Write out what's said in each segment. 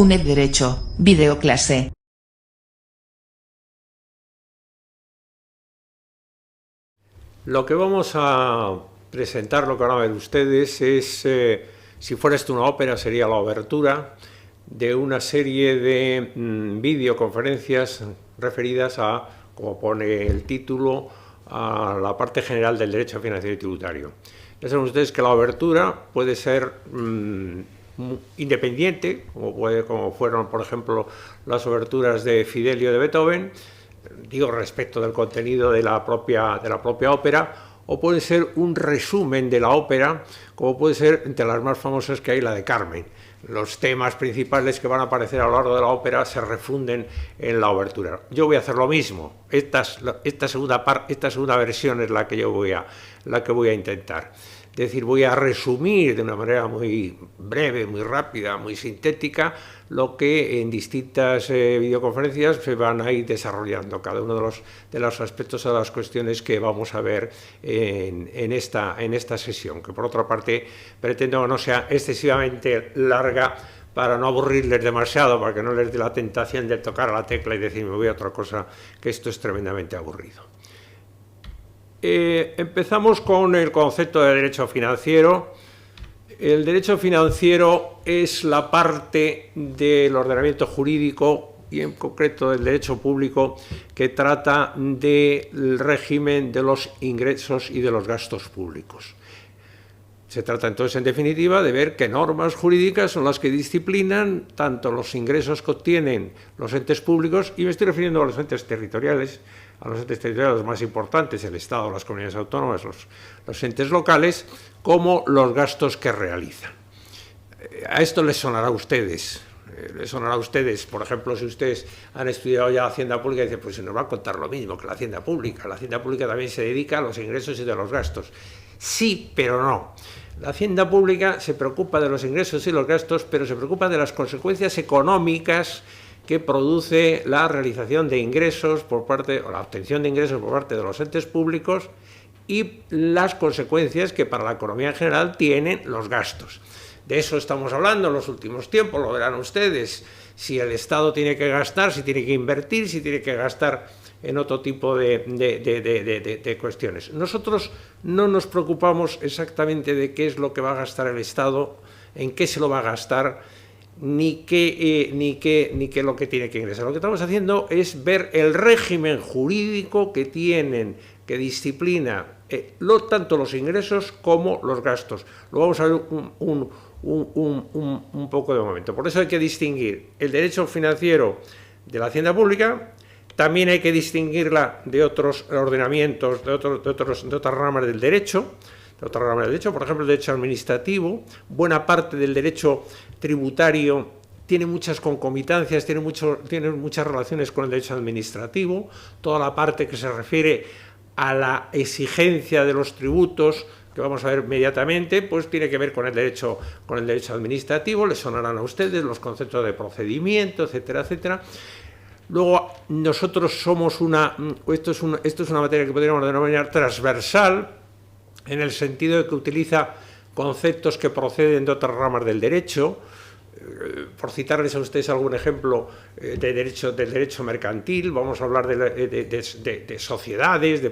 UNED Derecho, videoclase. Lo que vamos a presentar, lo que van a ver ustedes, es, si fuera esto una ópera, sería la obertura de una serie de videoconferencias referidas a, como pone el título, a la parte general del derecho financiero y tributario. Ya saben ustedes que la obertura puede ser independiente, como fueron, por ejemplo, las oberturas de Fidelio de Beethoven, digo respecto del contenido de la propia ópera, o puede ser un resumen de la ópera, como puede ser entre las más famosas que hay, la de Carmen. Los temas principales que van a aparecer a lo largo de la ópera se refunden en la obertura. Yo voy a hacer lo mismo. Esta segunda versión es la que yo voy a intentar. Es decir, voy a resumir de una manera muy breve, muy rápida, muy sintética, lo que en distintas videoconferencias se van a ir desarrollando, cada uno de los aspectos o de las cuestiones que vamos a ver en esta sesión, que por otra parte pretendo que no sea excesivamente larga para no aburrirles demasiado, para que no les dé la tentación de tocar a la tecla y decir me voy a otra cosa, que esto es tremendamente aburrido. Empezamos con el concepto de derecho financiero. El derecho financiero es la parte del ordenamiento jurídico y en concreto del derecho público que trata del régimen de los ingresos y de los gastos públicos. Se trata entonces, en definitiva, de ver qué normas jurídicas son las que disciplinan tanto los ingresos que obtienen los entes públicos, y me estoy refiriendo a los entes territoriales, los más importantes, el Estado, las comunidades autónomas, los entes locales, como los gastos que realizan. A esto les sonará a ustedes. Por ejemplo, si ustedes han estudiado ya Hacienda Pública, dicen, pues se nos va a contar lo mismo que la Hacienda Pública. La Hacienda Pública también se dedica a los ingresos y de los gastos. Sí, pero no. La Hacienda Pública se preocupa de los ingresos y los gastos, pero se preocupa de las consecuencias económicas que produce la realización de ingresos o la obtención de ingresos por parte de los entes públicos y las consecuencias que para la economía en general tienen los gastos. De eso estamos hablando en los últimos tiempos, lo verán ustedes, si el Estado tiene que gastar, si tiene que invertir, si tiene que gastar en otro tipo de cuestiones. Nosotros no nos preocupamos exactamente de qué es lo que va a gastar el Estado, en qué se lo va a gastar, ni qué es lo que tiene que ingresar. Lo que estamos haciendo es ver el régimen jurídico que disciplina tanto los ingresos como los gastos. Lo vamos a ver un poco de momento. Por eso hay que distinguir el derecho financiero de la Hacienda Pública. También hay que distinguirla de otros ordenamientos, de otras ramas del derecho. Por ejemplo, el derecho administrativo. Buena parte del derecho tributario tiene muchas concomitancias, tiene muchas relaciones con el derecho administrativo. Toda la parte que se refiere a la exigencia de los tributos, que vamos a ver inmediatamente, pues tiene que ver con el derecho administrativo. Les sonarán a ustedes los conceptos de procedimiento, etcétera, etcétera. Luego, nosotros somos esto es una materia que podríamos denominar transversal, en el sentido de que utiliza conceptos que proceden de otras ramas del derecho. Por citarles a ustedes algún ejemplo del derecho mercantil, vamos a hablar de sociedades,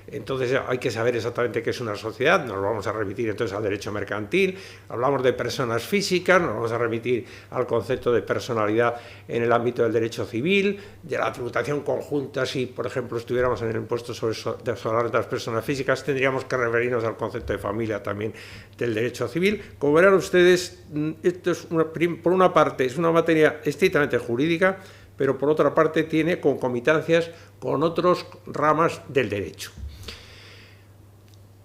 entonces hay que saber exactamente qué es una sociedad, nos vamos a remitir entonces al derecho mercantil. Hablamos de personas físicas, nos vamos a remitir al concepto de personalidad en el ámbito del derecho civil, de la tributación conjunta. Si, por ejemplo, estuviéramos en el impuesto sobre las personas físicas, tendríamos que referirnos al concepto de familia también del derecho civil. Como verán ustedes, esto es por una parte es una materia estrictamente jurídica, pero por otra parte tiene concomitancias con otras ramas del derecho.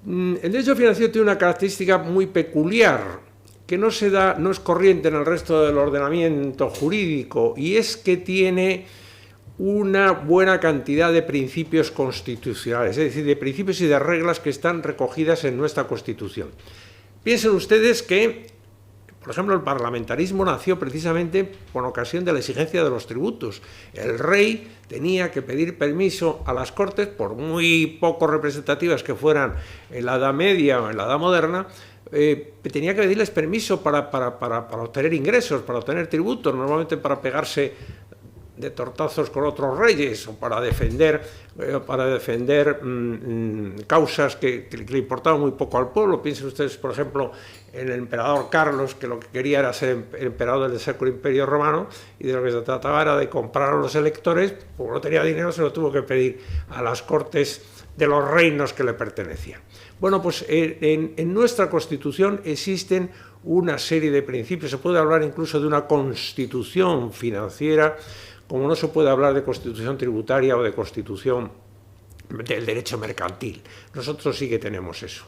El derecho financiero tiene una característica muy peculiar, que no es corriente en el resto del ordenamiento jurídico, y es que tiene una buena cantidad de principios constitucionales, es decir, de principios y de reglas que están recogidas en nuestra Constitución. Piensen ustedes que, por ejemplo, el parlamentarismo nació precisamente por ocasión de la exigencia de los tributos. El rey tenía que pedir permiso a las Cortes, por muy poco representativas que fueran en la Edad Media o en la Edad Moderna, tenía que pedirles permiso para obtener ingresos, para obtener tributos, normalmente para pegarse de tortazos con otros reyes o para defender causas que le importaban muy poco al pueblo. Piensen ustedes, por ejemplo, en el emperador Carlos, que lo que quería era ser emperador del Sacro Imperio Romano, y de lo que se trataba era de comprar a los electores. Como no tenía dinero, se lo tuvo que pedir a las cortes de los reinos que le pertenecían. Bueno, pues en nuestra Constitución existen una serie de principios. Se puede hablar incluso de una constitución financiera, como no se puede hablar de constitución tributaria o de constitución del derecho mercantil. Nosotros sí que tenemos eso.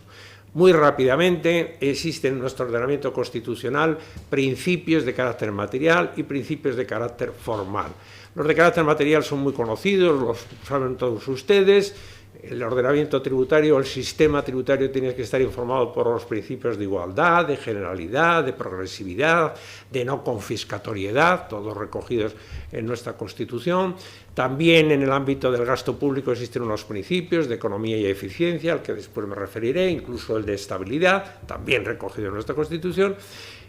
Muy rápidamente existen en nuestro ordenamiento constitucional principios de carácter material y principios de carácter formal. Los de carácter material son muy conocidos, los saben todos ustedes. El ordenamiento tributario, el sistema tributario tiene que estar informado por los principios de igualdad, de generalidad, de progresividad, de no confiscatoriedad, todos recogidos en nuestra Constitución. También en el ámbito del gasto público existen unos principios de economía y eficiencia, al que después me referiré, incluso el de estabilidad, también recogido en nuestra Constitución.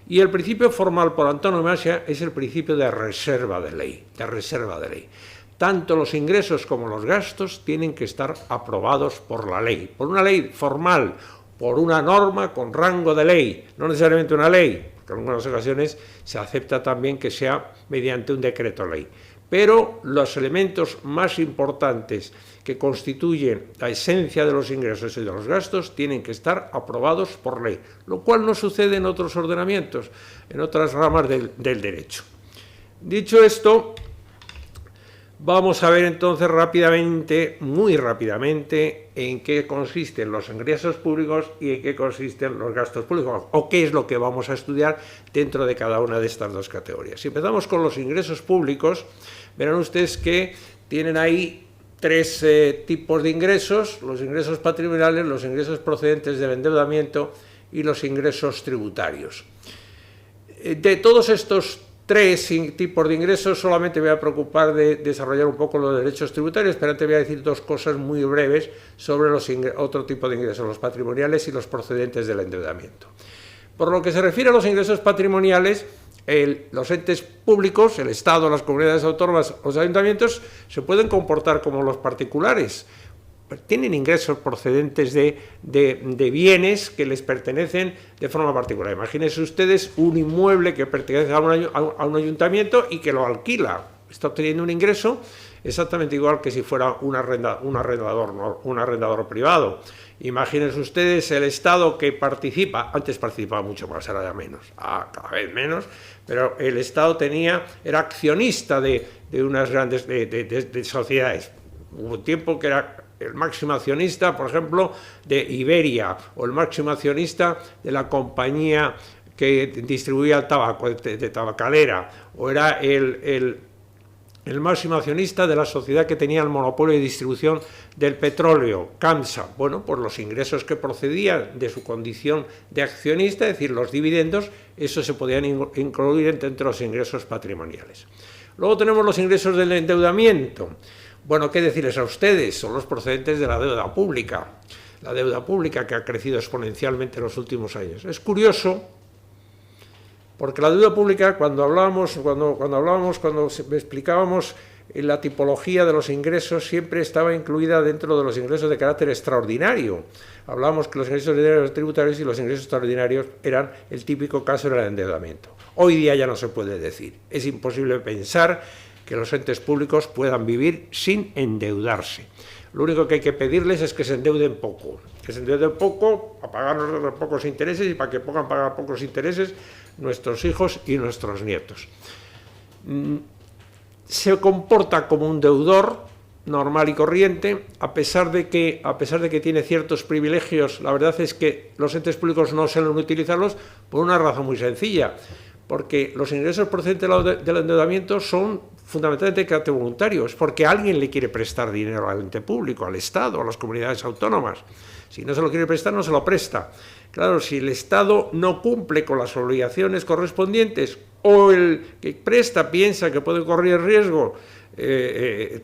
Y el principio formal por antonomasia es el principio de reserva de ley, Tanto los ingresos como los gastos tienen que estar aprobados por la ley, por una ley formal, por una norma con rango de ley, no necesariamente una ley, porque en algunas ocasiones se acepta también que sea mediante un decreto ley. Pero los elementos más importantes que constituyen la esencia de los ingresos y de los gastos tienen que estar aprobados por ley, lo cual no sucede en otros ordenamientos, en otras ramas del derecho. Dicho esto, vamos a ver entonces rápidamente, muy rápidamente, en qué consisten los ingresos públicos y en qué consisten los gastos públicos, o qué es lo que vamos a estudiar dentro de cada una de estas dos categorías. Si empezamos con los ingresos públicos, verán ustedes que tienen ahí tres tipos de ingresos: los ingresos patrimoniales, los ingresos procedentes del endeudamiento y los ingresos tributarios. De todos estos tres tipos de ingresos solamente me voy a preocupar de desarrollar un poco los derechos tributarios, pero antes voy a decir dos cosas muy breves sobre otro tipo de ingresos, los patrimoniales y los procedentes del endeudamiento. Por lo que se refiere a los ingresos patrimoniales, los entes públicos, el Estado, las comunidades autónomas, los ayuntamientos, se pueden comportar como los particulares. Tienen ingresos procedentes de bienes que les pertenecen de forma particular. Imagínense ustedes un inmueble que pertenece a un ayuntamiento y que lo alquila. Está obteniendo un ingreso exactamente igual que si fuera un arrendador privado. Imagínense ustedes el Estado que participa, antes participaba mucho más, ahora ya menos, cada vez menos, pero el Estado era accionista de unas grandes sociedades. Hubo un tiempo que era el máximo accionista, por ejemplo, de Iberia, o el máximo accionista de la compañía que distribuía el tabaco, de Tabacalera, o era el máximo accionista de la sociedad que tenía el monopolio de distribución del petróleo, CAMSA. Bueno, pues los ingresos que procedían de su condición de accionista, es decir, los dividendos, eso se podían incluir entre los ingresos patrimoniales. Luego tenemos los ingresos del endeudamiento. Bueno, ¿qué decirles a ustedes? Son los procedentes de la deuda pública. La deuda pública que ha crecido exponencialmente en los últimos años. Es curioso, porque la deuda pública, cuando explicábamos la tipología de los ingresos, siempre estaba incluida dentro de los ingresos de carácter extraordinario. Hablábamos que los ingresos ordinarios tributarios y los ingresos extraordinarios eran el típico caso del endeudamiento. Hoy día ya no se puede decir. Es imposible pensar que los entes públicos puedan vivir sin endeudarse. Lo único que hay que pedirles es que se endeuden poco. Que se endeuden poco, a pagar los pocos intereses, y para que puedan pagar pocos intereses nuestros hijos y nuestros nietos. Se comporta como un deudor normal y corriente, a pesar de que tiene ciertos privilegios. La verdad es que los entes públicos no suelen utilizarlos por una razón muy sencilla, porque los ingresos procedentes del endeudamiento son fundamentalmente de carácter voluntario, es porque alguien le quiere prestar dinero al ente público, al Estado, a las comunidades autónomas. Si no se lo quiere prestar, no se lo presta. Claro, si el Estado no cumple con las obligaciones correspondientes, o el que presta piensa que puede correr riesgo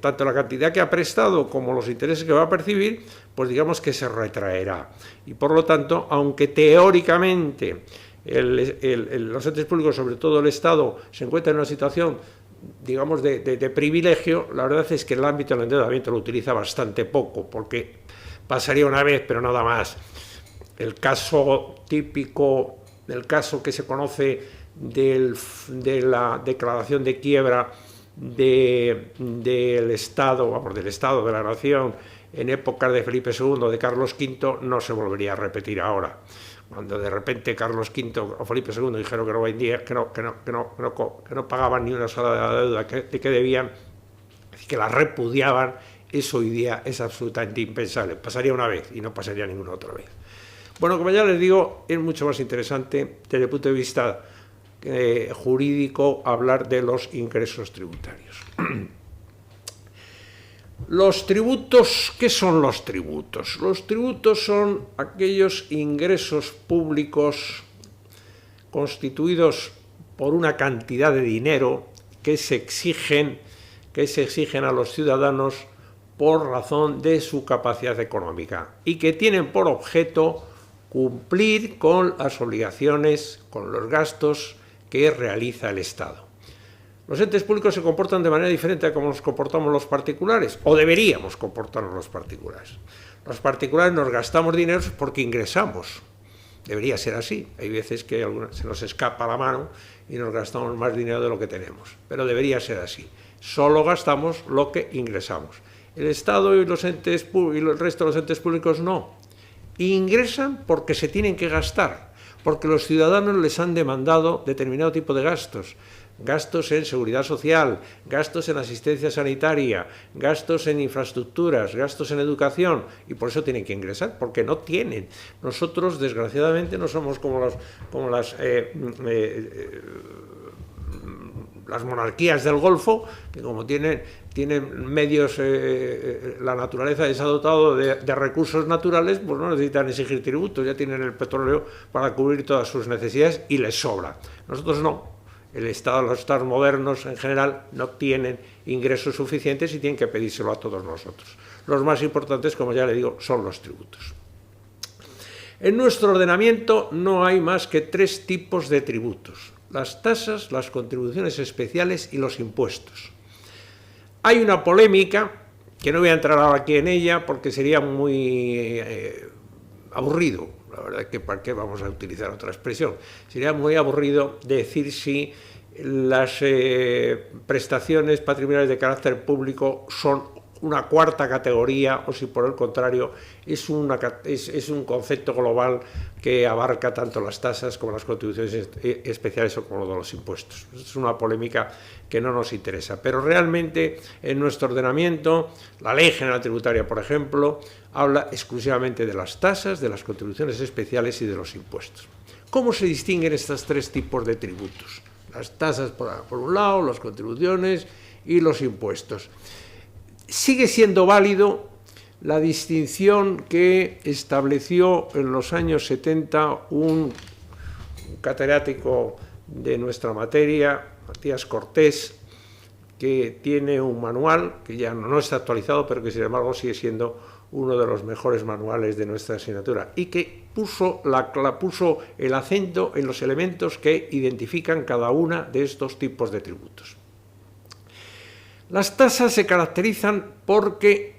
tanto la cantidad que ha prestado como los intereses que va a percibir, pues digamos que se retraerá. Y por lo tanto, aunque teóricamente los entes públicos, sobre todo el Estado, se encuentran en una situación, digamos, de privilegio, la verdad es que el ámbito del endeudamiento lo utiliza bastante poco, porque pasaría una vez, pero nada más. El caso típico, el caso que se conoce de la declaración de quiebra del Estado, vamos, del Estado, de la Nación, en épocas de Felipe II, de Carlos V, no se volvería a repetir ahora. Cuando de repente Carlos V o Felipe II dijeron que no vendía, que no pagaban ni una sola de la deuda que debían, que la repudiaban, eso hoy día es absolutamente impensable. Pasaría una vez y no pasaría ninguna otra vez. Bueno, como ya les digo, es mucho más interesante desde el punto de vista jurídico hablar de los ingresos tributarios. Los tributos, ¿qué son los tributos? Los tributos son aquellos ingresos públicos constituidos por una cantidad de dinero que se exigen a los ciudadanos por razón de su capacidad económica y que tienen por objeto cumplir con las obligaciones, con los gastos que realiza el Estado. Los entes públicos se comportan de manera diferente a como nos comportamos los particulares, o deberíamos comportarnos los particulares. Los particulares nos gastamos dinero porque ingresamos. Debería ser así. Hay veces que se nos escapa la mano y nos gastamos más dinero de lo que tenemos, pero debería ser así. Solo gastamos lo que ingresamos. El Estado y el resto de los entes públicos no. Ingresan porque se tienen que gastar, porque los ciudadanos les han demandado determinado tipo de gastos. Gastos en seguridad social, gastos en asistencia sanitaria, gastos en infraestructuras, gastos en educación, y por eso tienen que ingresar, porque no tienen. Nosotros, desgraciadamente, no somos como las monarquías del Golfo, que como tienen medios, la naturaleza les ha dotado de recursos naturales, pues no necesitan exigir tributos, ya tienen el petróleo para cubrir todas sus necesidades y les sobra. Nosotros no. Los estados modernos en general no tienen ingresos suficientes y tienen que pedírselo a todos nosotros. Los más importantes, como ya le digo, son los tributos. En nuestro ordenamiento no hay más que 3 tipos de tributos: las tasas, las contribuciones especiales y los impuestos. Hay una polémica, que no voy a entrar ahora aquí en ella porque sería muy aburrido. La verdad es que ¿para qué vamos a utilizar otra expresión? Sería muy aburrido decir si las prestaciones patrimoniales de carácter público son una cuarta categoría o si por el contrario es un concepto global que abarca tanto las tasas como las contribuciones especiales o como los impuestos. Es una polémica que no nos interesa, pero realmente en nuestro ordenamiento, la Ley General Tributaria, por ejemplo, habla exclusivamente de las tasas, de las contribuciones especiales y de los impuestos. ¿Cómo se distinguen estos 3 tipos de tributos? Las tasas por un lado, las contribuciones y los impuestos. Sigue siendo válido la distinción que estableció en los años 70 un catedrático de nuestra materia, Matías Cortés, que tiene un manual que ya no está actualizado, pero que sin embargo sigue siendo uno de los mejores manuales de nuestra asignatura y que puso el acento en los elementos que identifican cada una de estos tipos de tributos. Las tasas se caracterizan porque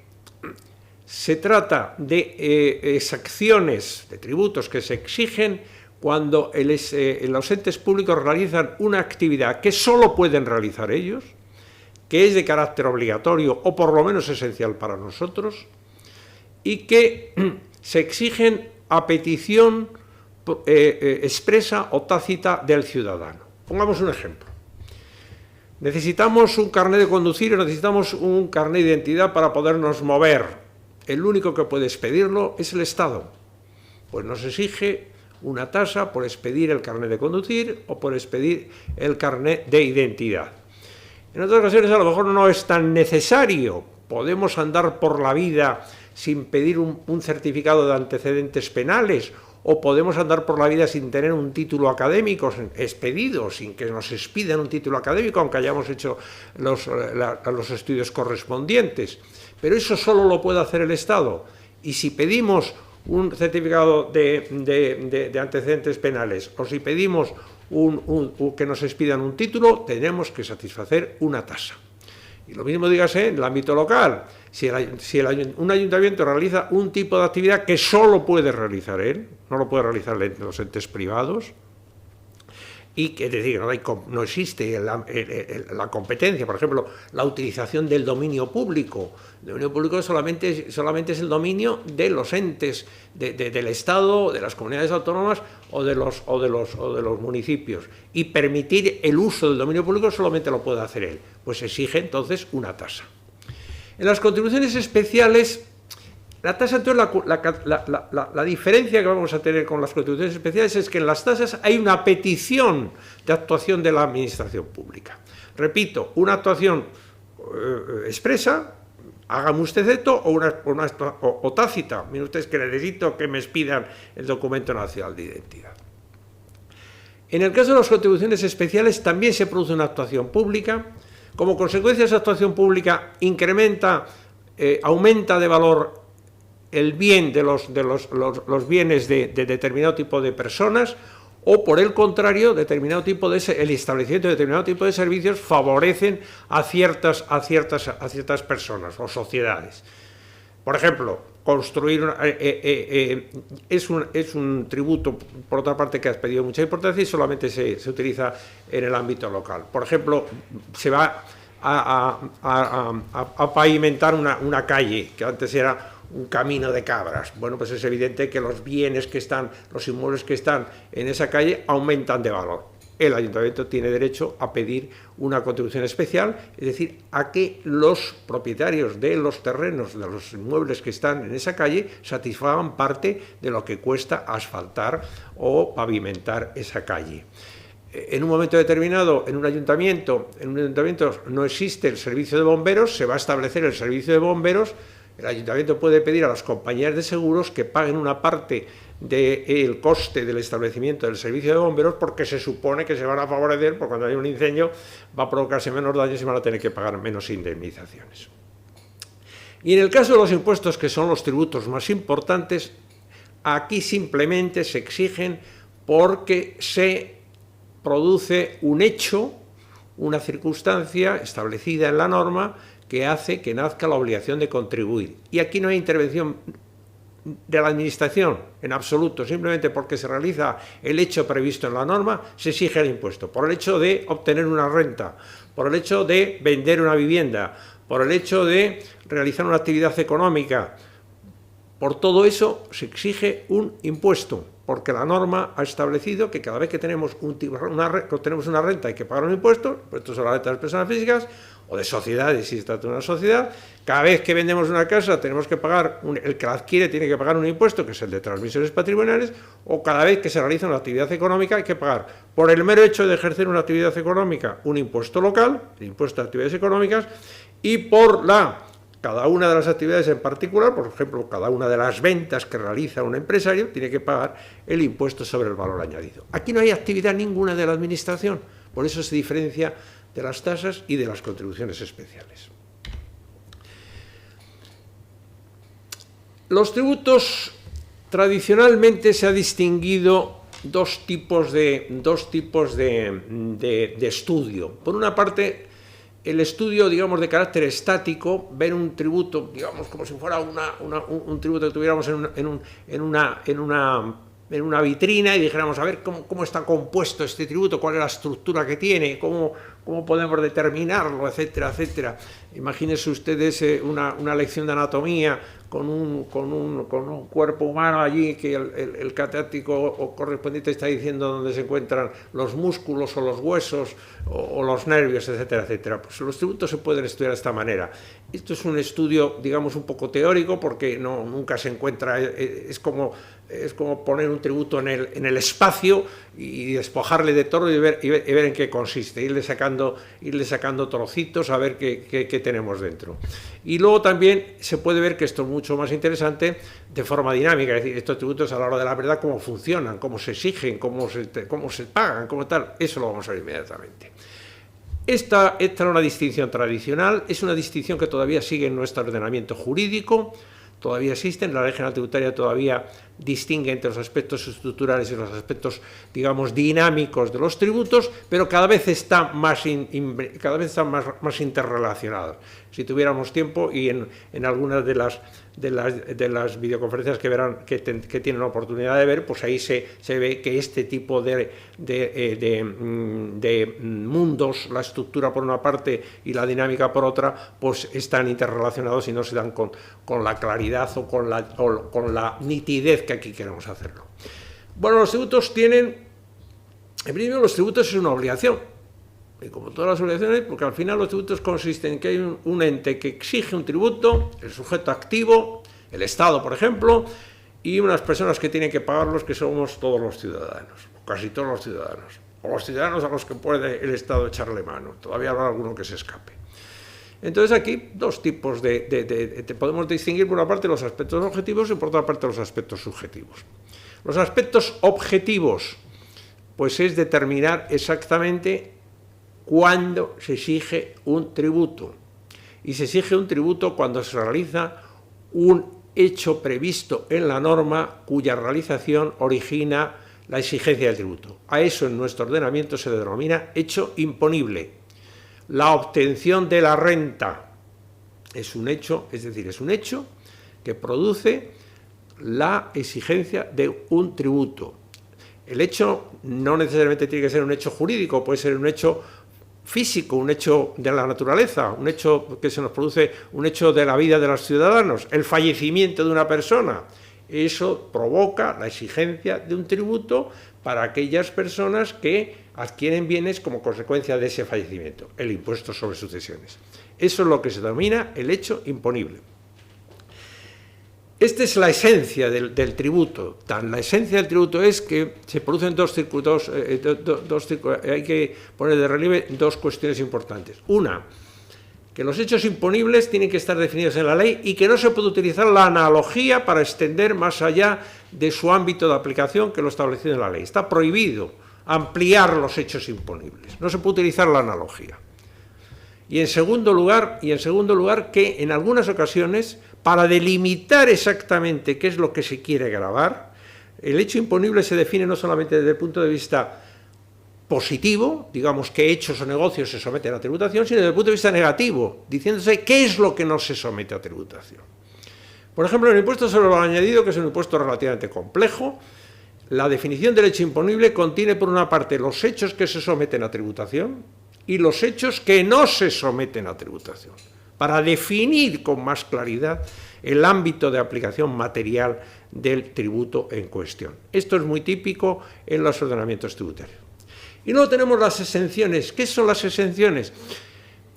se trata de exacciones de tributos que se exigen cuando los entes públicos realizan una actividad que solo pueden realizar ellos, que es de carácter obligatorio o por lo menos esencial para nosotros, y que se exigen a petición expresa o tácita del ciudadano. Pongamos un ejemplo. Necesitamos un carnet de conducir o necesitamos un carnet de identidad para podernos mover. El único que puede expedirlo es el Estado. Pues nos exige una tasa por expedir el carnet de conducir o por expedir el carnet de identidad. En otras ocasiones a lo mejor no es tan necesario. Podemos andar por la vida sin pedir un certificado de antecedentes penales o podemos andar por la vida sin tener un título académico expedido, sin que nos expidan un título académico, aunque hayamos hecho los estudios correspondientes. Pero eso solo lo puede hacer el Estado. Y si pedimos un certificado de antecedentes penales o si pedimos que nos expidan un título, tenemos que satisfacer una tasa. Y lo mismo dígase en el ámbito local. Si un ayuntamiento realiza un tipo de actividad que solo puede realizar él, no lo puede realizar los entes privados, y que es decir, no existe la competencia, por ejemplo, la utilización del dominio público. El dominio público solamente es el dominio de los entes del Estado, de las comunidades autónomas o de los municipios. Y permitir el uso del dominio público solamente lo puede hacer él. Pues exige entonces una tasa. En las contribuciones especiales, la tasa, entonces, la diferencia que vamos a tener con las contribuciones especiales es que en las tasas hay una petición de actuación de la administración pública. Repito, una actuación expresa, hágame usted esto, o tácita, miren ustedes que necesito que me expidan el documento nacional de identidad. En el caso de las contribuciones especiales también se produce una actuación pública. Como consecuencia de esa actuación pública aumenta de valor el bien de los bienes de determinado tipo de personas, o por el contrario, el establecimiento de determinado tipo de servicios favorecen a ciertas personas o sociedades. Por ejemplo, construir es un tributo, por otra parte, que ha pedido mucha importancia y solamente se utiliza en el ámbito local. Por ejemplo, se va a pavimentar una calle que antes era un camino de cabras. Bueno, pues es evidente que los bienes los inmuebles que están en esa calle aumentan de valor. El ayuntamiento tiene derecho a pedir una contribución especial, es decir, a que los propietarios de los terrenos, de los inmuebles que están en esa calle, satisfagan parte de lo que cuesta asfaltar o pavimentar esa calle. En un momento determinado, en un ayuntamiento no existe el servicio de bomberos, se va a establecer el servicio de bomberos. El ayuntamiento puede pedir a las compañías de seguros que paguen una parte del coste del establecimiento del servicio de bomberos, porque se supone que se van a favorecer, porque cuando hay un incendio va a provocarse menos daños y van a tener que pagar menos indemnizaciones. Y en el caso de los impuestos, que son los tributos más importantes, aquí simplemente se exigen porque se produce un hecho, una circunstancia establecida en la norma que hace que nazca la obligación de contribuir. Y aquí no hay intervención de la Administración en absoluto, simplemente porque se realiza el hecho previsto en la norma, se exige el impuesto, por el hecho de obtener una renta, por el hecho de vender una vivienda, por el hecho de realizar una actividad económica. Por todo eso se exige un impuesto, porque la norma ha establecido que cada vez que tenemos una renta hay que pagar un impuesto sobre la renta de las personas físicas o de sociedades, si se trata de una sociedad. Cada vez que vendemos una casa tenemos que pagar, el que la adquiere tiene que pagar un impuesto, que es el de transmisiones patrimoniales, o cada vez que se realiza una actividad económica hay que pagar, por el mero hecho de ejercer una actividad económica, un impuesto local, el impuesto de actividades económicas, y por cada una de las actividades en particular, por ejemplo, cada una de las ventas que realiza un empresario, tiene que pagar el impuesto sobre el valor añadido. Aquí no hay actividad ninguna de la Administración, por eso se diferencia de las tasas y de las contribuciones especiales. Los tributos, tradicionalmente se ha distinguido dos tipos de estudio. Por una parte, el estudio, digamos, de carácter estático, ver un tributo, digamos, como si fuera un tributo que tuviéramos en una vitrina y dijéramos, a ver cómo está compuesto este tributo, cuál es la estructura que tiene, cómo podemos determinarlo, etcétera, etcétera. Imagínense ustedes una lección de anatomía con un cuerpo humano allí, que el catedrático o correspondiente está diciendo dónde se encuentran los músculos o los huesos o los nervios, etcétera, etcétera. Pues los tributos se pueden estudiar de esta manera. Esto es un estudio, digamos, un poco teórico, porque nunca se encuentra, es como poner un tributo en el espacio y despojarle de todo y ver en qué consiste, irle sacando irle sacando trocitos a ver qué tenemos dentro. Y luego también se puede ver que esto es mucho más interesante de forma dinámica, es decir, estos tributos a la hora de la verdad, cómo funcionan, cómo se exigen, cómo se pagan, cómo tal, eso lo vamos a ver inmediatamente. Esta es una distinción tradicional, es una distinción que todavía sigue en nuestro ordenamiento jurídico, todavía existen, la Ley General Tributaria todavía distingue entre los aspectos estructurales y los aspectos, digamos, dinámicos de los tributos, pero cada vez están más interrelacionados. Si tuviéramos tiempo, y en algunas de las videoconferencias que verán, que tienen la oportunidad de ver, pues ahí se ve que este tipo de mundos, la estructura por una parte y la dinámica por otra, pues están interrelacionados y no se dan con la claridad o con la nitidez que aquí queremos hacerlo. Bueno, los tributos tienen, en principio los tributos es una obligación, y como todas las obligaciones, porque al final los tributos consisten en que hay un ente que exige un tributo, el sujeto activo, el Estado, por ejemplo, y unas personas que tienen que pagarlos, que somos todos los ciudadanos, o casi todos los ciudadanos, o los ciudadanos a los que puede el Estado echarle mano, todavía habrá alguno que se escape. Entonces aquí dos tipos podemos distinguir por una parte los aspectos objetivos y por otra parte los aspectos subjetivos. Los aspectos objetivos, pues es determinar exactamente cuándo se exige un tributo. Y se exige un tributo cuando se realiza un hecho previsto en la norma cuya realización origina la exigencia del tributo. A eso en nuestro ordenamiento se denomina hecho imponible. La obtención de la renta es un hecho, es decir, es un hecho que produce la exigencia de un tributo. El hecho no necesariamente tiene que ser un hecho jurídico, puede ser un hecho físico, un hecho de la naturaleza, un hecho que se nos produce, un hecho de la vida de los ciudadanos, el fallecimiento de una persona. Eso provoca la exigencia de un tributo para aquellas personas que adquieren bienes como consecuencia de ese fallecimiento, el impuesto sobre sucesiones. Eso es lo que se denomina el hecho imponible. Esta es la esencia del tributo. La esencia del tributo es que se producen hay que poner de relieve dos cuestiones importantes. Una, que los hechos imponibles tienen que estar definidos en la ley y que no se puede utilizar la analogía para extender más allá de su ámbito de aplicación que lo establecido en la ley. Está prohibido ampliar los hechos imponibles. No se puede utilizar la analogía. Y en segundo lugar, que en algunas ocasiones, para delimitar exactamente qué es lo que se quiere gravar, el hecho imponible se define no solamente desde el punto de vista positivo, digamos qué hechos o negocios se someten a tributación, sino desde el punto de vista negativo, diciéndose qué es lo que no se somete a tributación. Por ejemplo, el impuesto sobre el valor añadido, que es un impuesto relativamente complejo, la definición del hecho imponible contiene por una parte los hechos que se someten a tributación y los hechos que no se someten a tributación, para definir con más claridad el ámbito de aplicación material del tributo en cuestión. Esto es muy típico en los ordenamientos tributarios. Y luego tenemos las exenciones. ¿Qué son las exenciones?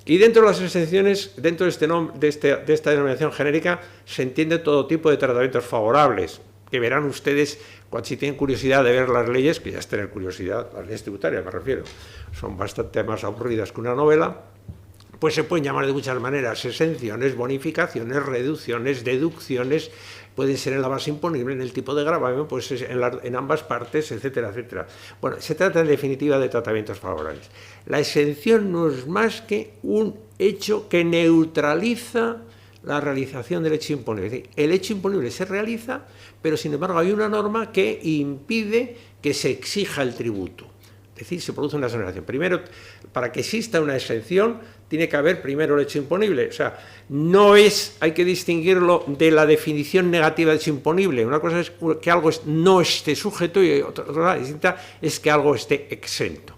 Y dentro de las exenciones, dentro de esta denominación genérica, se entiende todo tipo de tratamientos favorables, que verán ustedes, si tienen curiosidad de ver las leyes, que ya es tener curiosidad, las leyes tributarias me refiero, son bastante más aburridas que una novela, pues se pueden llamar de muchas maneras: exenciones, bonificaciones, reducciones, deducciones, pueden ser en la base imponible, en el tipo de gravamen, pues en ambas partes, etcétera, etcétera. Bueno, se trata en definitiva de tratamientos favorables. La exención no es más que un hecho que neutraliza la realización del hecho imponible. Es decir, el hecho imponible se realiza, pero sin embargo hay una norma que impide que se exija el tributo. Es decir, se produce una exoneración. Primero, para que exista una exención, tiene que haber primero el hecho imponible. O sea, hay que distinguirlo de la definición negativa de hecho imponible. Una cosa es que algo no esté sujeto y otra cosa distinta es que algo esté exento.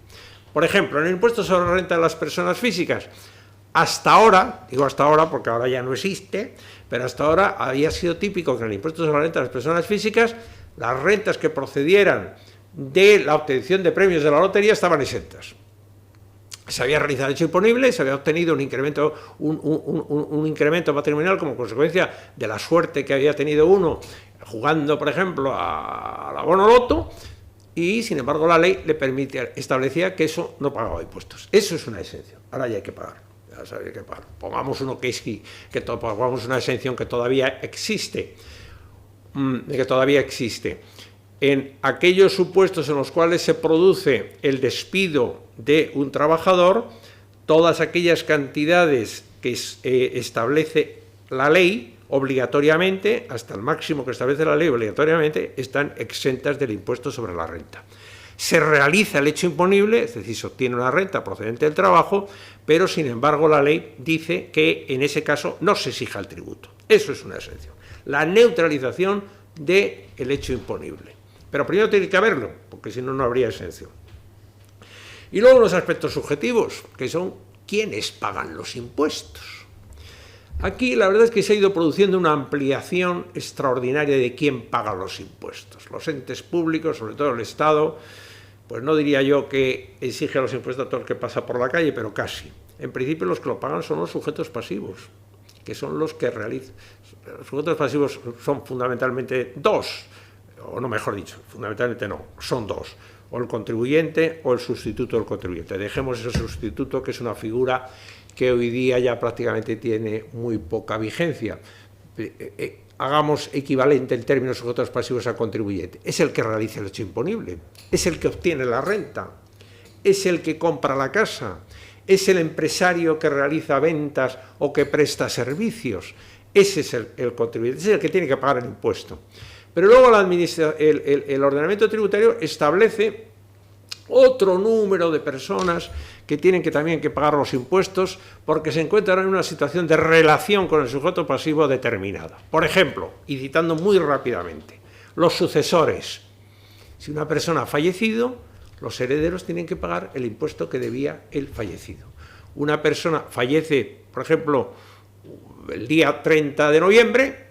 Por ejemplo, en el impuesto sobre la renta de las personas físicas, hasta ahora, digo hasta ahora porque ahora ya no existe, pero hasta ahora había sido típico que en el impuesto sobre la renta de las personas físicas, las rentas que procedieran de la obtención de premios de la lotería estaban exentas. Se había realizado el hecho imponible, se había obtenido un incremento patrimonial como consecuencia de la suerte que había tenido uno jugando, por ejemplo, a la Bonoloto, y, sin embargo, la ley establecía que eso no pagaba impuestos. Eso es una exención. Ahora ya hay que pagar. Ya sabéis que pagar. Pongamos pongamos una exención que todavía existe. En aquellos supuestos en los cuales se produce el despido de un trabajador, todas aquellas cantidades que establece la ley obligatoriamente, hasta el máximo que establece la ley obligatoriamente, están exentas del impuesto sobre la renta. Se realiza el hecho imponible, es decir, se obtiene una renta procedente del trabajo, pero sin embargo la ley dice que en ese caso no se exija el tributo. Eso es una exención. La neutralización del hecho imponible. Pero primero tiene que haberlo, porque si no, no habría exención. Y luego los aspectos subjetivos, que son quiénes pagan los impuestos. Aquí la verdad es que se ha ido produciendo una ampliación extraordinaria de quién paga los impuestos. Los entes públicos, sobre todo el Estado, pues no diría yo que exige los impuestos a todo el que pasa por la calle, pero casi. En principio los que lo pagan son los sujetos pasivos, que son los que realizan. Los sujetos pasivos son fundamentalmente dos, o no, mejor dicho, fundamentalmente no, son dos, o el contribuyente o el sustituto del contribuyente. Dejemos ese sustituto, que es una figura que hoy día ya prácticamente tiene muy poca vigencia. Hagamos equivalente el término sujetos pasivos a contribuyente. Es el que realiza el hecho imponible, es el que obtiene la renta, es el que compra la casa, es el empresario que realiza ventas o que presta servicios. Ese es el contribuyente, ese es el que tiene que pagar el impuesto. Pero luego el ordenamiento tributario establece otro número de personas que tienen también que pagar los impuestos porque se encuentran en una situación de relación con el sujeto pasivo determinada. Por ejemplo, y citando muy rápidamente, los sucesores. Si una persona ha fallecido, los herederos tienen que pagar el impuesto que debía el fallecido. Una persona fallece, por ejemplo, el día 30 de noviembre,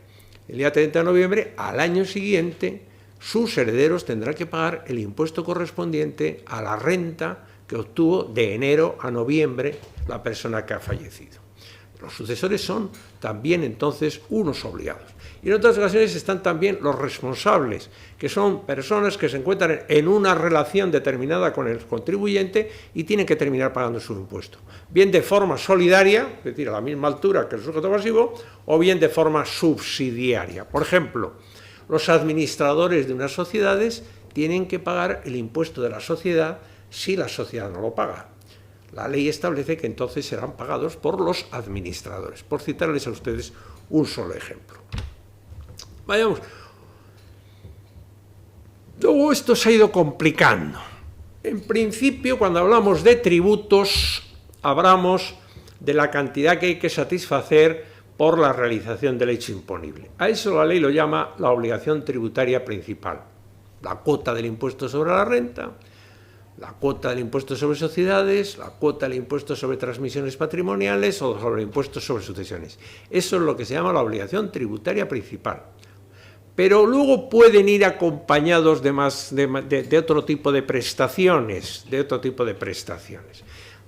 al año siguiente, sus herederos tendrán que pagar el impuesto correspondiente a la renta que obtuvo de enero a noviembre la persona que ha fallecido. Los sucesores son también entonces unos obligados. Y en otras ocasiones están también los responsables, que son personas que se encuentran en una relación determinada con el contribuyente y tienen que terminar pagando su impuesto. Bien de forma solidaria, es decir, a la misma altura que el sujeto pasivo, o bien de forma subsidiaria. Por ejemplo, los administradores de unas sociedades tienen que pagar el impuesto de la sociedad si la sociedad no lo paga. La ley establece que entonces serán pagados por los administradores, por citarles a ustedes un solo ejemplo. Vayamos. Luego esto se ha ido complicando. En principio, cuando hablamos de tributos, hablamos de la cantidad que hay que satisfacer por la realización del hecho imponible. A eso la ley lo llama la obligación tributaria principal. La cuota del impuesto sobre la renta, la cuota del impuesto sobre sociedades, la cuota del impuesto sobre transmisiones patrimoniales o sobre el impuesto sobre sucesiones. Eso es lo que se llama la obligación tributaria principal. Pero luego pueden ir acompañados de otro tipo de prestaciones,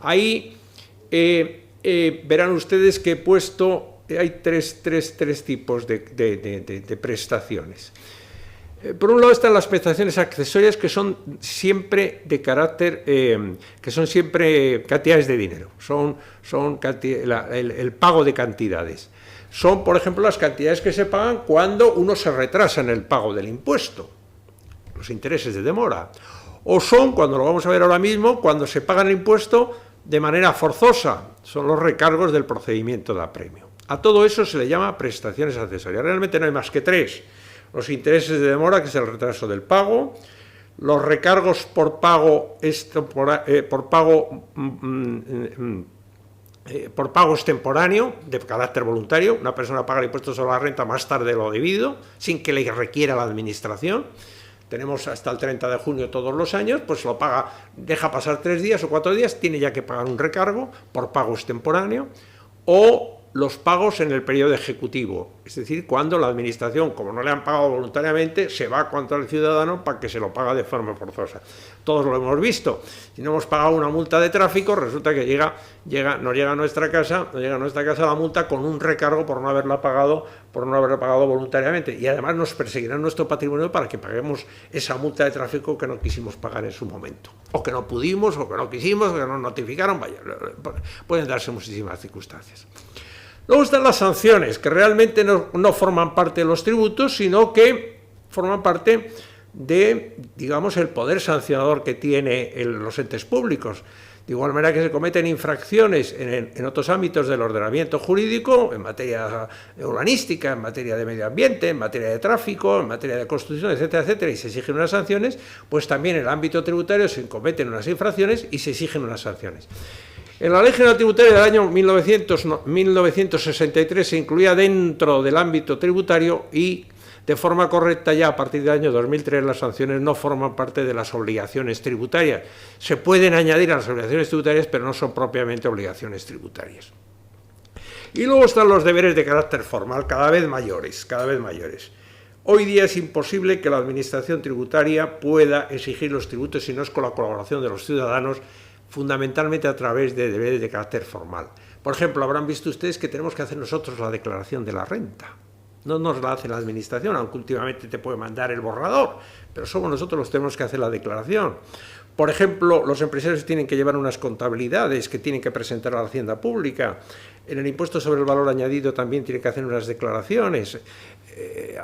Ahí verán ustedes que he puesto, hay tres tipos de prestaciones. Por un lado están las prestaciones accesorias, que son siempre de carácter, que son siempre cantidades de dinero, el pago de cantidades. Son, por ejemplo, las cantidades que se pagan cuando uno se retrasa en el pago del impuesto, los intereses de demora. O son, cuando lo vamos a ver ahora mismo, cuando se paga el impuesto de manera forzosa, son los recargos del procedimiento de apremio. A todo eso se le llama prestaciones accesorias. Realmente no hay más que tres. Los intereses de demora, que es el retraso del pago, los recargos por pago extemporáneo, de carácter voluntario. Una persona paga el impuesto sobre la renta más tarde de lo debido, sin que le requiera la administración. Tenemos hasta el 30 de junio todos los años, pues lo paga, deja pasar 3 días o 4 días, tiene ya que pagar un recargo por pago extemporáneo. O los pagos en el periodo ejecutivo, es decir, cuando la administración, como no le han pagado voluntariamente, se va contra el ciudadano para que se lo paga de forma forzosa. Todos lo hemos visto. Si no hemos pagado una multa de tráfico, resulta que nos llega a nuestra casa la multa con un recargo por no haberla pagado voluntariamente. Y además nos perseguirán nuestro patrimonio para que paguemos esa multa de tráfico que no quisimos pagar en su momento. O que no pudimos, o que no quisimos, o que nos notificaron, vaya, pueden darse muchísimas circunstancias. Luego están las sanciones, que realmente no forman parte de los tributos, sino que forman parte de, digamos, el poder sancionador que tienen los entes públicos. De igual manera que se cometen infracciones en otros ámbitos del ordenamiento jurídico, en materia urbanística, en materia de medio ambiente, en materia de tráfico, en materia de construcción, etcétera, etcétera, y se exigen unas sanciones, pues también en el ámbito tributario se cometen unas infracciones y se exigen unas sanciones. En la Ley General Tributaria del año 1963 se incluía dentro del ámbito tributario y de forma correcta ya a partir del año 2003 las sanciones no forman parte de las obligaciones tributarias. Se pueden añadir a las obligaciones tributarias, pero no son propiamente obligaciones tributarias. Y luego están los deberes de carácter formal, cada vez mayores. Hoy día es imposible que la administración tributaria pueda exigir los tributos si no es con la colaboración de los ciudadanos, fundamentalmente a través de deberes de carácter formal. Por ejemplo, habrán visto ustedes que tenemos que hacer nosotros la declaración de la renta. No nos la hace la administración, aunque últimamente te puede mandar el borrador, pero somos nosotros los que tenemos que hacer la declaración. Por ejemplo, los empresarios tienen que llevar unas contabilidades que tienen que presentar a la Hacienda Pública. En el impuesto sobre el valor añadido también tienen que hacer unas declaraciones.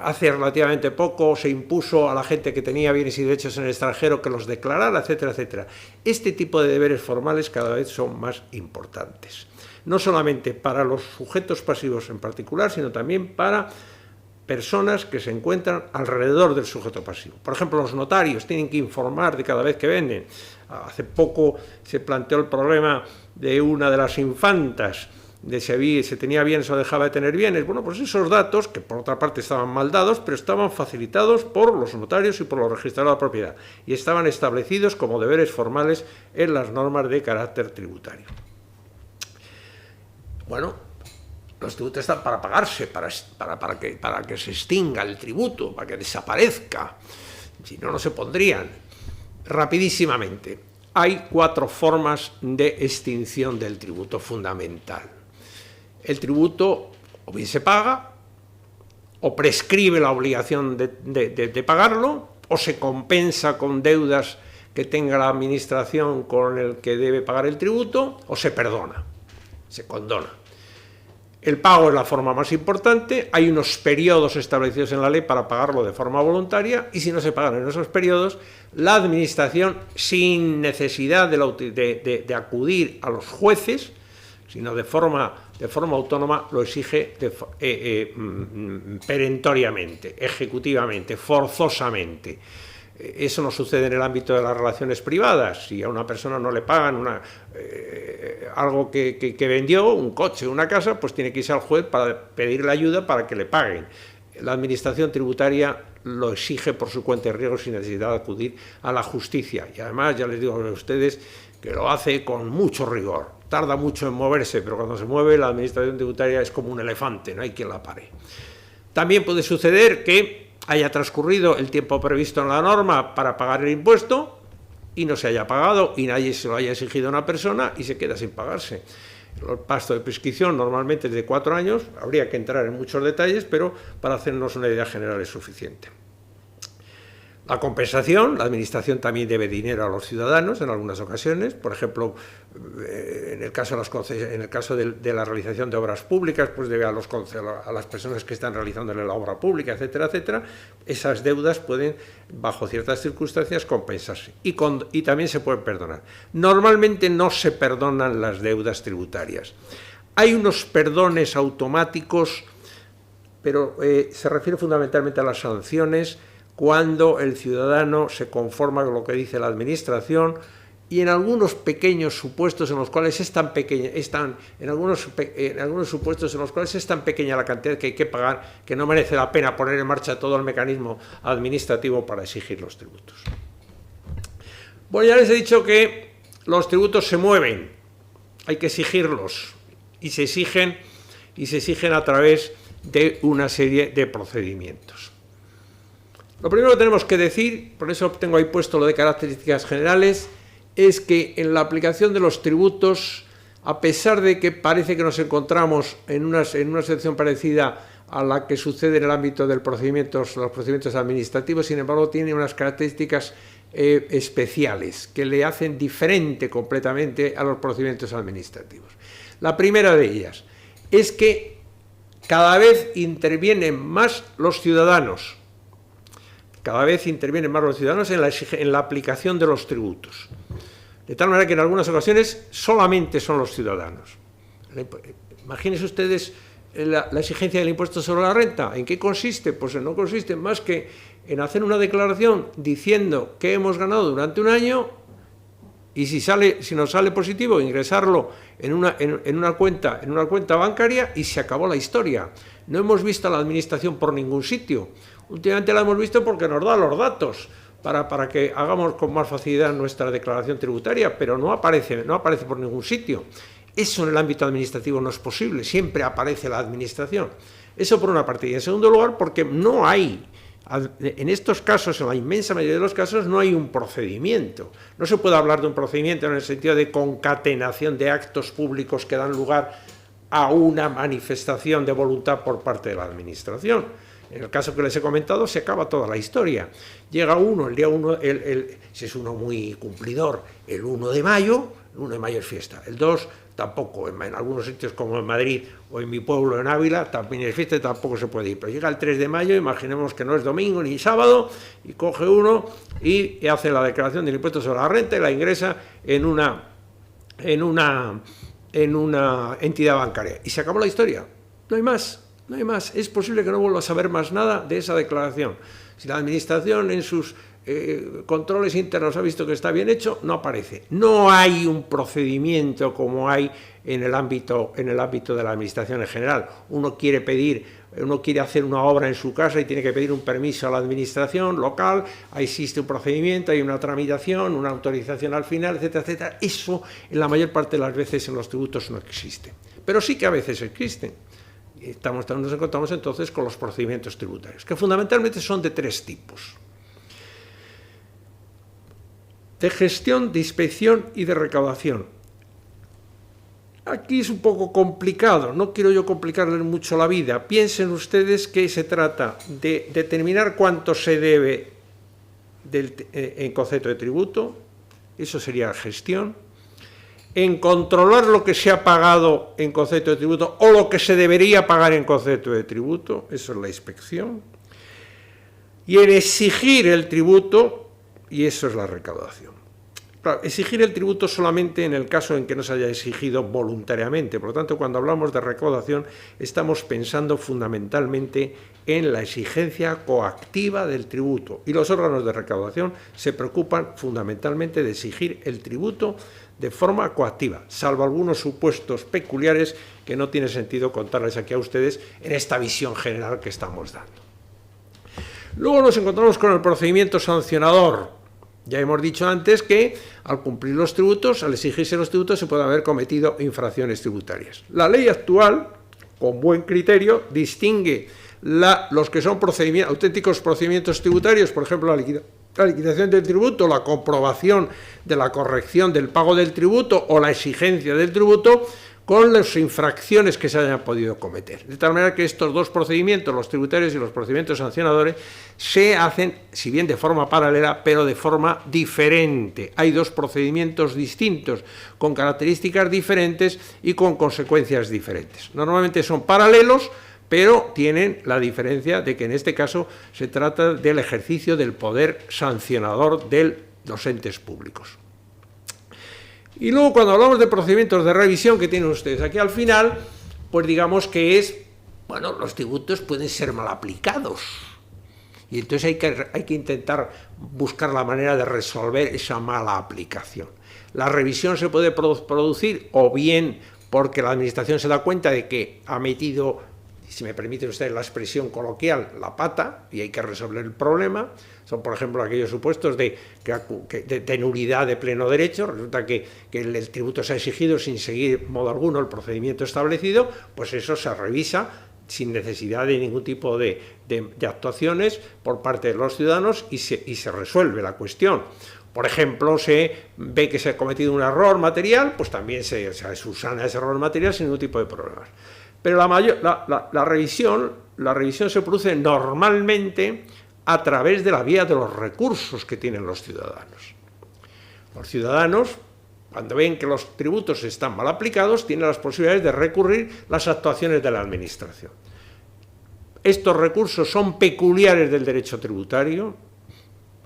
Hace relativamente poco se impuso a la gente que tenía bienes y derechos en el extranjero que los declarara, etcétera, etcétera. Este tipo de deberes formales cada vez son más importantes. No solamente para los sujetos pasivos en particular, sino también para personas que se encuentran alrededor del sujeto pasivo. Por ejemplo, los notarios tienen que informar de cada vez que venden. Hace poco se planteó el problema de una de las infantas, de si se tenía bienes o dejaba de tener bienes. Bueno, pues esos datos, que por otra parte estaban mal dados, pero estaban facilitados por los notarios y por los registradores de propiedad, y estaban establecidos como deberes formales en las normas de carácter tributario. Bueno, los tributos están para pagarse, para que se extinga el tributo, para que desaparezca. Si no, no se pondrían. Rapidísimamente, hay 4 formas de extinción del tributo fundamental. El tributo o bien se paga, o prescribe la obligación de pagarlo, o se compensa con deudas que tenga la administración con el que debe pagar el tributo, o se perdona, se condona. El pago es la forma más importante, hay unos periodos establecidos en la ley para pagarlo de forma voluntaria, y si no se pagan en esos periodos, la administración, sin necesidad de acudir a los jueces, sino de forma autónoma, lo exige perentoriamente, ejecutivamente, forzosamente. Eso no sucede en el ámbito de las relaciones privadas. Si a una persona no le pagan algo que vendió, un coche, una casa, pues tiene que irse al juez para pedirle ayuda para que le paguen. La administración tributaria lo exige por su cuenta y riesgo sin necesidad de acudir a la justicia. Y además, ya les digo a ustedes que lo hace con mucho rigor. Tarda mucho en moverse, pero cuando se mueve la administración tributaria es como un elefante, no hay quien la pare. También puede suceder que haya transcurrido el tiempo previsto en la norma para pagar el impuesto y no se haya pagado y nadie se lo haya exigido a una persona y se queda sin pagarse. El plazo de prescripción normalmente es de 4 años, habría que entrar en muchos detalles, pero para hacernos una idea general es suficiente. La compensación, la administración también debe dinero a los ciudadanos en algunas ocasiones, por ejemplo, en el caso de la realización de obras públicas, pues debe a las personas que están realizando la obra pública, etcétera, etcétera. Esas deudas pueden, bajo ciertas circunstancias, compensarse y también se pueden perdonar. Normalmente no se perdonan las deudas tributarias. Hay unos perdones automáticos, pero se refiere fundamentalmente a las sanciones cuando el ciudadano se conforma con lo que dice la administración y en algunos pequeños supuestos en los cuales es tan pequeña, en algunos supuestos en los cuales es tan pequeña la cantidad que hay que pagar que no merece la pena poner en marcha todo el mecanismo administrativo para exigir los tributos. Bueno, ya les he dicho que los tributos se mueven, hay que exigirlos y se exigen y se exigen a través de una serie de procedimientos. Lo primero que tenemos que decir, por eso tengo ahí puesto lo de características generales, es que en la aplicación de los tributos, a pesar de que parece que nos encontramos en una situación parecida a la que sucede en el ámbito de los procedimientos administrativos, sin embargo, tiene unas características especiales que le hacen diferente completamente a los procedimientos administrativos. La primera de ellas es que cada vez intervienen más los ciudadanos. Cada vez intervienen más los ciudadanos en la aplicación de los tributos. De tal manera que en algunas ocasiones solamente son los ciudadanos. Imagínense ustedes la exigencia del impuesto sobre la renta. ¿En qué consiste? Pues no consiste más que en hacer una declaración diciendo que hemos ganado durante un año y si nos sale positivo, ingresarlo en una cuenta bancaria y se acabó la historia. No hemos visto a la administración por ningún sitio. Últimamente la hemos visto porque nos da los datos para que hagamos con más facilidad nuestra declaración tributaria, pero no aparece por ningún sitio. Eso en el ámbito administrativo no es posible, siempre aparece la administración. Eso por una parte. Y en segundo lugar, porque no hay, en estos casos, en la inmensa mayoría de los casos, no hay un procedimiento. No se puede hablar de un procedimiento en el sentido de concatenación de actos públicos que dan lugar a una manifestación de voluntad por parte de la administración. En el caso que les he comentado, se acaba toda la historia. Llega uno, el día 1, si es uno muy cumplidor, el 1 de mayo es fiesta. El 2 tampoco, en algunos sitios como en Madrid o en mi pueblo, en Ávila, también es fiesta y tampoco se puede ir. Pero llega el 3 de mayo, imaginemos que no es domingo ni sábado, y coge uno y hace la declaración del impuesto sobre la renta y la ingresa en una entidad bancaria. Y se acabó la historia. No hay más. No hay más. Es posible que no vuelva a saber más nada de esa declaración. Si la administración en sus controles internos ha visto que está bien hecho, no aparece. No hay un procedimiento como hay en el ámbito de la administración en general. Uno quiere hacer una obra en su casa y tiene que pedir un permiso a la administración local, ahí existe un procedimiento, hay una tramitación, una autorización al final, etcétera, etcétera. Eso en la mayor parte de las veces en los tributos no existe. Pero sí que a veces existen. Nos encontramos entonces con los procedimientos tributarios, que fundamentalmente son de tres tipos: de gestión, de inspección y de recaudación. Aquí es un poco complicado, no quiero yo complicarles mucho la vida. Piensen ustedes que se trata de determinar cuánto se debe en concepto de tributo, eso sería gestión, en controlar lo que se ha pagado en concepto de tributo o lo que se debería pagar en concepto de tributo, eso es la inspección, y en exigir el tributo, y eso es la recaudación. Claro, exigir el tributo solamente en el caso en que no se haya exigido voluntariamente. Por lo tanto, cuando hablamos de recaudación, estamos pensando fundamentalmente en la exigencia coactiva del tributo. Y los órganos de recaudación se preocupan fundamentalmente de exigir el tributo de forma coactiva, salvo algunos supuestos peculiares que no tiene sentido contarles aquí a ustedes en esta visión general que estamos dando. Luego nos encontramos con el procedimiento sancionador. Ya hemos dicho antes que al cumplir los tributos, al exigirse los tributos, se puede haber cometido infracciones tributarias. La ley actual, con buen criterio, distingue los que son auténticos procedimientos tributarios, por ejemplo, la liquidación del tributo, la comprobación de la corrección del pago del tributo o la exigencia del tributo, con las infracciones que se hayan podido cometer. De tal manera que estos dos procedimientos, los tributarios y los procedimientos sancionadores, se hacen, si bien de forma paralela, pero de forma diferente. Hay dos procedimientos distintos, con características diferentes y con consecuencias diferentes. Normalmente son paralelos, pero tienen la diferencia de que en este caso se trata del ejercicio del poder sancionador de los entes públicos. Y luego, cuando hablamos de procedimientos de revisión que tienen ustedes aquí al final, pues digamos que los tributos pueden ser mal aplicados. Y entonces hay que intentar buscar la manera de resolver esa mala aplicación. La revisión se puede producir o bien porque la administración se da cuenta de que ha metido si me permiten ustedes la expresión coloquial, la pata, y hay que resolver el problema. Son, por ejemplo, aquellos supuestos de nulidad de pleno derecho. Resulta que el tributo se ha exigido sin seguir modo alguno el procedimiento establecido, pues eso se revisa sin necesidad de ningún tipo de actuaciones por parte de los ciudadanos y se resuelve la cuestión. Por ejemplo, se ve que se ha cometido un error material, pues también se subsana ese error material sin ningún tipo de problemas. Pero la revisión se produce normalmente a través de la vía de los recursos que tienen los ciudadanos. Los ciudadanos, cuando ven que los tributos están mal aplicados, tienen las posibilidades de recurrir las actuaciones de la Administración. Estos recursos son peculiares del derecho tributario.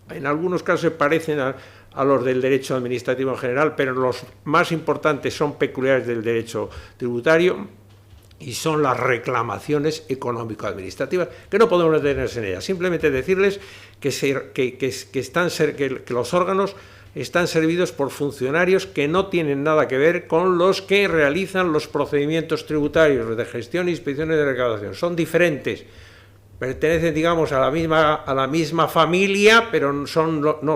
En algunos casos se parecen a los del derecho administrativo en general, pero los más importantes son peculiares del derecho tributario y son las reclamaciones económico-administrativas, que no podemos detenerse en ellas. Simplemente decirles que los órganos están servidos por funcionarios que no tienen nada que ver con los que realizan los procedimientos tributarios de gestión, inspección y de recaudación. Son diferentes. Pertenecen, digamos, a la misma familia, pero no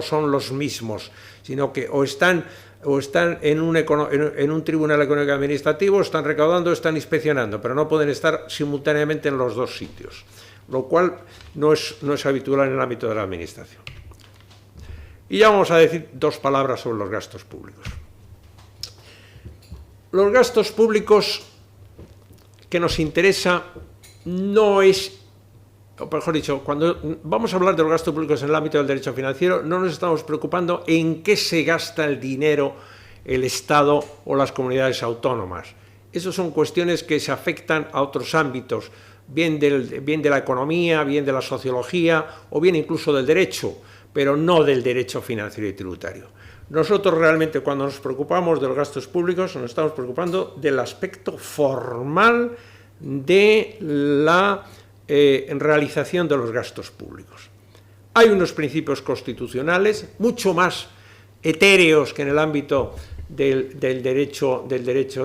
son los mismos, sino que o están en un tribunal económico administrativo, están recaudando, están inspeccionando, pero no pueden estar simultáneamente en los dos sitios, lo cual no es habitual en el ámbito de la Administración. Y ya vamos a decir dos palabras sobre los gastos públicos. Los gastos públicos que nos interesa no es, o mejor dicho, cuando vamos a hablar de los gastos públicos en el ámbito del derecho financiero, no nos estamos preocupando en qué se gasta el dinero el Estado o las comunidades autónomas. Esas son cuestiones que se afectan a otros ámbitos, bien de la economía, bien de la sociología o bien incluso del derecho, pero no del derecho financiero y tributario. Nosotros realmente cuando nos preocupamos de los gastos públicos nos estamos preocupando del aspecto formal de la en realización de los gastos públicos. Hay unos principios constitucionales mucho más etéreos que en el ámbito del derecho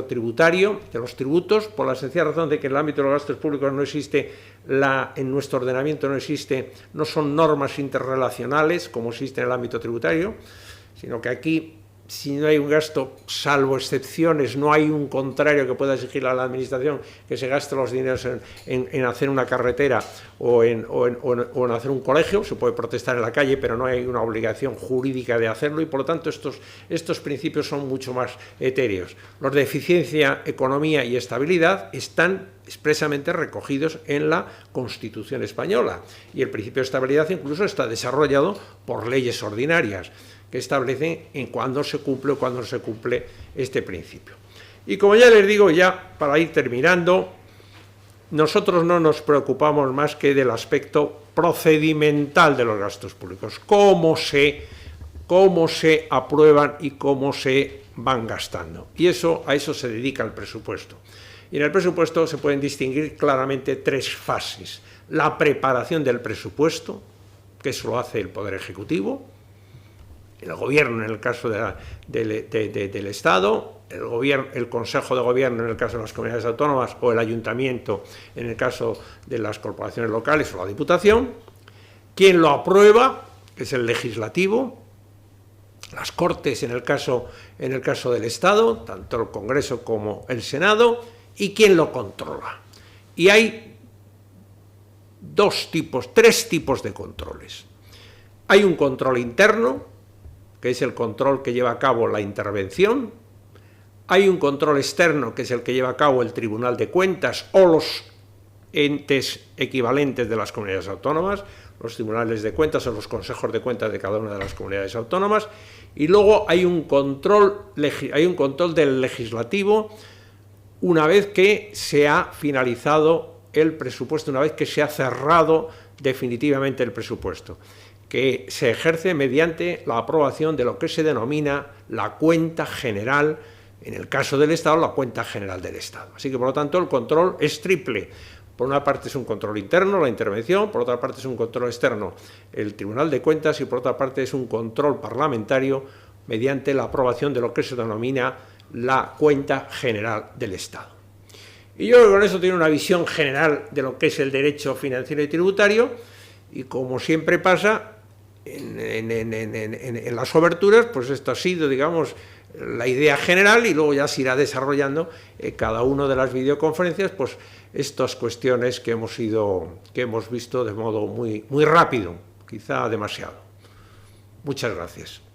tributario, de los tributos, por la sencilla razón de que en el ámbito de los gastos públicos no existe, en nuestro ordenamiento no son normas interrelacionales como existe en el ámbito tributario, sino que aquí, si no hay un gasto, salvo excepciones, no hay un contrario que pueda exigirle a la Administración que se gaste los dineros en hacer una carretera o en hacer un colegio. Se puede protestar en la calle, pero no hay una obligación jurídica de hacerlo y, por lo tanto, estos principios son mucho más etéreos. Los de eficiencia, economía y estabilidad están expresamente recogidos en la Constitución española y el principio de estabilidad incluso está desarrollado por leyes ordinarias que establecen en cuándo se cumple o cuándo no se cumple este principio. Y como ya les digo, ya para ir terminando, nosotros no nos preocupamos más que del aspecto procedimental de los gastos públicos, cómo se aprueban y cómo se van gastando. Y a eso se dedica el presupuesto. Y en el presupuesto se pueden distinguir claramente tres fases. La preparación del presupuesto, que eso lo hace el Poder Ejecutivo, el Gobierno en el caso del Estado, el Consejo de Gobierno en el caso de las comunidades autónomas o el Ayuntamiento en el caso de las corporaciones locales o la Diputación. Quien lo aprueba es el Legislativo, las Cortes en el caso del Estado, tanto el Congreso como el Senado, y quien lo controla. Y hay tres tipos de controles. Hay un control interno, que es el control que lleva a cabo la intervención. Hay un control externo, que es el que lleva a cabo el Tribunal de Cuentas o los entes equivalentes de las comunidades autónomas, los tribunales de cuentas o los consejos de cuentas de cada una de las comunidades autónomas. Y luego hay un control del legislativo una vez que se ha finalizado el presupuesto, una vez que se ha cerrado definitivamente el presupuesto, que se ejerce mediante la aprobación de lo que se denomina la cuenta general, en el caso del Estado, la cuenta general del Estado. Así que, por lo tanto, el control es triple. Por una parte es un control interno, la intervención, por otra parte es un control externo, el Tribunal de Cuentas, y por otra parte es un control parlamentario mediante la aprobación de lo que se denomina la cuenta general del Estado. Y yo creo que con eso tiene una visión general de lo que es el derecho financiero y tributario, y como siempre pasa en las oberturas, pues esto ha sido, digamos, la idea general, y luego ya se irá desarrollando cada una de las videoconferencias, pues estas cuestiones que hemos visto de modo muy rápido, quizá demasiado. Muchas gracias.